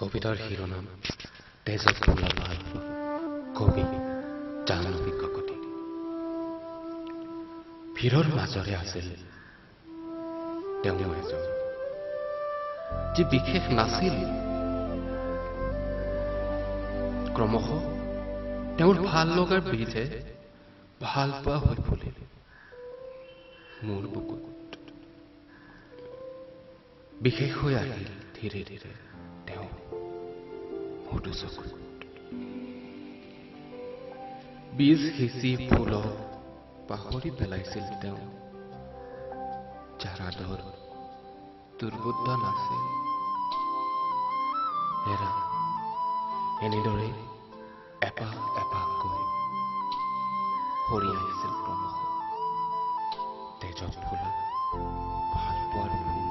কবিতাৰ শিৰোনাম তেজত ফুলা ভালপোৱা। কবি জাহ্নৱী কাকতি। ভিৰৰ মাজৰে আছিল তেওঁ এজন, যি বিশেষ নাছিল। ক্ৰমশ তেওঁৰ ভাল লগাৰ বীজে ভাল পোৱা হৈ ফুলিল মোৰ বুকুত। বিশেষ হৈ আহিল ধীৰে ধীৰে তেওঁ মধু চকুত। বীজ সিঁচি ফুলক পাহৰি পেলাইছিল তেওঁ, যাৰ আদৰ দুৰ্বোধ্য নাছিল। হেৰা এনেদৰে এপাহ এপাহকৈ সৰি আহিছিল ক্ৰমশ তেজত ফুলা ভালপোৱাৰ ফুল।